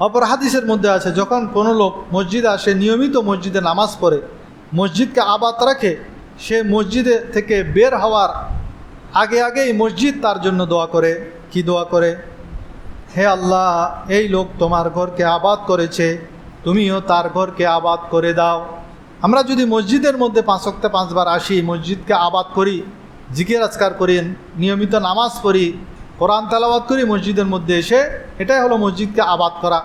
অপর হাদিসের মধ্যে আছে, যখন কোনো লোক মসজিদে আসে, নিয়মিত মসজিদে নামাজ পড়ে, মসজিদকে আবাদ রাখে, সে মসজিদে থেকে বের হওয়ার আগেই মসজিদ তার জন্য দোয়া করে। কি দোয়া করে? হে আল্লাহ, এই লোক তোমার ঘরকে আবাদ করেছে, তুমিও তার ঘরকে আবাদ করে দাও। আমরা যদি মসজিদের মধ্যে 5 ওয়াক্তে 5 বার আসি, মসজিদকে আবাদ করি, জিকির আজকার করি, নিয়মিত নামাজ পড়ি, কোরআন তেলাওয়াত করি মসজিদের মধ্যে এসে, এটাই হলো মসজিদকে আবাদ করা।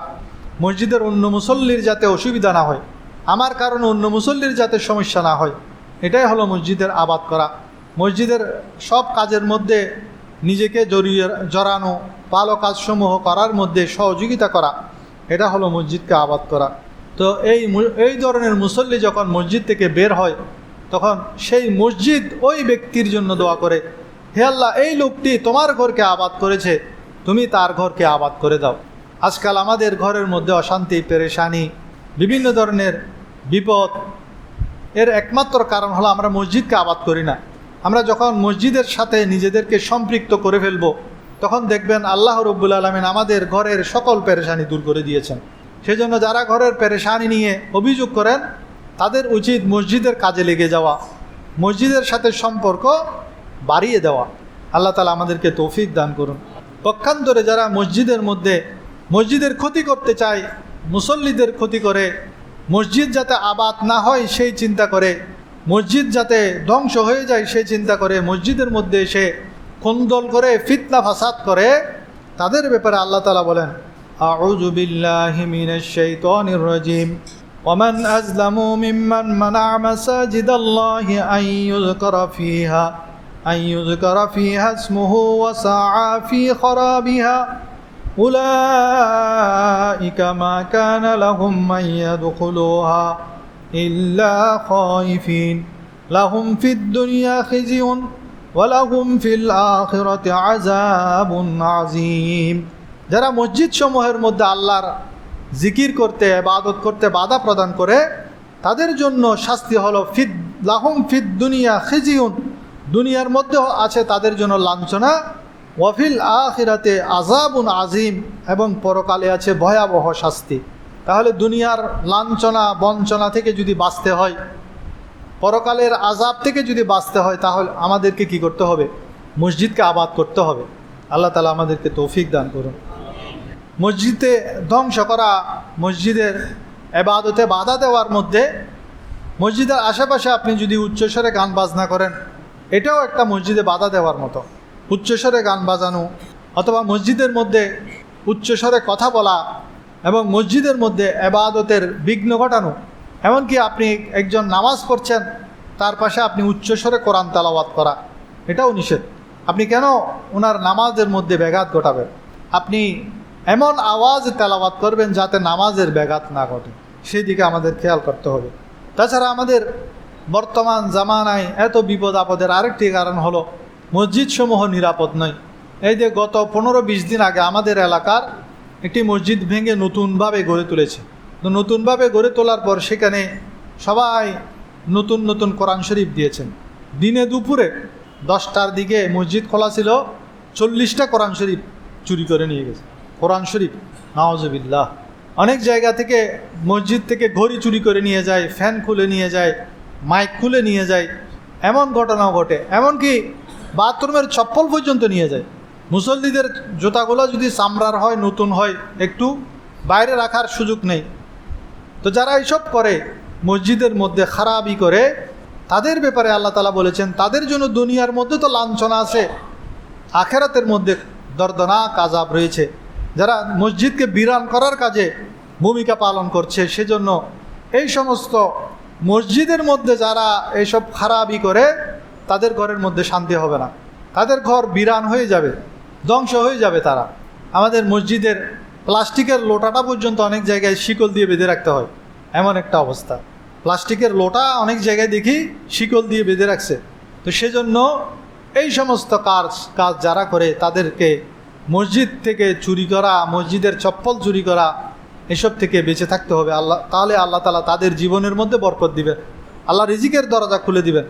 মসজিদের অন্য মুসল্লির যাতে অসুবিধা না হয়, আমার কারণে অন্য মুসল্লির যাতে সমস্যা না হয়, এটাই হলো মসজিদের আবাদ করা। মসজিদের সব কাজের মধ্যে নিজেকে জড়ানো, ভালো কাজসমূহ করার মধ্যে সহযোগিতা করা, এটা হলো মসজিদকে আবাদ করা। তো এই ধরনের মুসল্লি যখন মসজিদ থেকে বের হয়, তখন সেই মসজিদ ওই ব্যক্তির জন্য দোয়া করে, হে আল্লাহ, এই লোকটি তোমার ঘরকে আবাদ করেছে, তুমি তার ঘরকে আবাদ করে দাও। আজকাল আমাদের ঘরের মধ্যে অশান্তি, পেরেশানি, বিভিন্ন ধরনের বিপদ, এর একমাত্র কারণ হলো আমরা মসজিদকে আবাদ করি না। আমরা যখন মসজিদের সাথে নিজেদেরকে সম্পৃক্ত করে ফেলব, তখন দেখবেন আল্লাহ রব্বুল আলামিন আমাদের ঘরের সকল পেরেশানি দূর করে দিয়েছেন। সেজন্য যারা ঘরের পেরেশানি নিয়ে অভিযোগ করেন, তাদের উচিত মসজিদের কাজে লেগে যাওয়া, মসজিদের সাথে সম্পর্ক বাড়িয়ে দেওয়া। আল্লাহ তাআলা আমাদেরকে তৌফিক দান করুন। পক্ষান্তরে যারা মসজিদের ক্ষতি করতে চায়, মুসল্লিদের ক্ষতি করে, মসজিদ যাতে আবাদ না হয় সেই চিন্তা করে, মসজিদ যাতে ধ্বংস হয়ে যায় সেই চিন্তা করে, মসজিদের মধ্যে এসে কোন্দল করে ফিতনা ফাসাদ করে, তাদের ব্যাপারে আল্লাহ তাআলা বলেন, আউযু বিল্লাহি মিনাশ শাইতানির রাজিম, ওয়ামান আযলামু মিম্মান মানা'a মাসাজিদাল্লাহি আন ইউযকারা ফিহা ইসমুহু ওয়া সা'a ফি খারাবিহা উলাইকা মা কানা লাহুম মান ইয়াদখুলুহা ইল্লা খায়িফিন লাহুম ফিদ দুনিয়া খিজিয়ুন ওয়া লাহুম ফিল আখিরাতি আযাবুন আযীম। যারা মসজিদ সমূহের মধ্যে আল্লাহর জিকির করতে, ইবাদত করতে বাধা প্রদান করে, তাদের জন্য শাস্তি হলো লাহুম ফিদ দুনিয়া খিজিয়ুন, দুনিয়ার মধ্যে আছে তাদের জন্য লাঞ্ছনা, ওয়াফিল আখিরাতে আযাবুন আযীম, এবং পরকালে আছে ভয়াবহ শাস্তি। তাহলে দুনিয়ার লাঞ্ছনা বঞ্চনা থেকে যদি বাঁচতে হয়, পরকালের আযাব থেকে যদি বাঁচতে হয়, তাহলে আমাদেরকে কি করতে হবে? মসজিদকে আবাদ করতে হবে। আল্লাহ তাআলা আমাদেরকে তৌফিক দান করুন। মসজিদে ধ্বংস করা, মসজিদের ইবাদতে বাধা দেওয়ার মধ্যে, মসজিদের আশেপাশে আপনি যদি উচ্চস্বরে গান বাজনা করেন, এটাও একটা মসজিদে বাধা দেওয়ার মতো। উচ্চস্বরে গান বাজানো অথবা মসজিদের মধ্যে উচ্চস্বরে কথা বলা এবং মসজিদের মধ্যে ইবাদতের বিঘ্ন ঘটানো, এমনকি আপনি একজন নামাজ পড়ছেন, তার পাশে আপনি উচ্চস্বরে কোরআন তেলাওয়াত করা, এটাও নিষেধ। আপনি কেন ওনার নামাজের মধ্যে ব্যাঘাত ঘটাবেন? আপনি এমন আওয়াজ তেলাওয়াত করবেন যাতে নামাজের ব্যাঘাত না ঘটে, সেই দিকে আমাদের খেয়াল করতে হবে। তাছাড়া আমাদের বর্তমান জামানায় এত বিপদ আপদের আরেকটি কারণ হলো মসজিদসমূহ নিরাপদ নয়। এই যে গত 15-20 দিন আগে আমাদের এলাকার একটি মসজিদ ভেঙে নতুনভাবে গড়ে তুলেছে। তো নতুনভাবে গড়ে তোলার পর সেখানে সবাই নতুন নতুন কোরআন শরীফ দিয়েছেন। দিনে দুপুরে 10টার দিকে মসজিদ খোলা ছিল, 40টা কোরআন শরীফ চুরি করে নিয়ে গেছে। কোরআন শরীফ, নাউজুবিল্লাহ। অনেক জায়গা থেকে মসজিদ থেকে ঘড়ি চুরি করে নিয়ে যায়, ফ্যান খুলে নিয়ে যায়, মাইক খুলে নিয়ে যায়, এমন ঘটনাও ঘটে। এমনকি বাথরুমের চপ্পল পর্যন্ত নিয়ে যায়। মুসল্লিদের জুতাগুলো যদি চামড়ার হয়, নতুন হয়, একটু বাইরে রাখার সুযোগ নেই। তো যারা এইসব করে, মসজিদের মধ্যে খারাপই করে, তাদের ব্যাপারে আল্লাহ তাআলা বলেছেন তাদের জন্য দুনিয়ার মধ্যে তো লাঞ্ছনা আছে, আখিরাতের মধ্যে দর্দনাক আযাব রয়েছে। যারা মসজিদকে বিরান করার কাজে ভূমিকা পালন করছে, সেজন্য এই সমস্ত মসজিদের মধ্যে যারা এইসব খারাপই করে, তাদের ঘরের মধ্যে শান্তি হবে না, তাদের ঘর বিরান হয়ে যাবে, ধ্বংস হয়ে যাবে তারা। আমাদের মসজিদের প্লাস্টিকের লোটাটা পর্যন্ত অনেক জায়গায় শিকল দিয়ে বেঁধে রাখতে হয়, এমন একটা অবস্থা। প্লাস্টিকের লোটা অনেক জায়গায় দেখি শিকল দিয়ে বেঁধে রাখছে। তো সেজন্য এই সমস্ত কাজ যারা করে, তাদেরকে মসজিদ থেকে চুরি করা, মসজিদের চপ্পল চুরি করা, এসব থেকে বেঁচে থাকতে হবে। তাহলে আল্লাহ তাআলা তাদের জীবনের মধ্যে বরকত দিবেন, আল্লাহ রিজিকের দরজা খুলে দিবেন।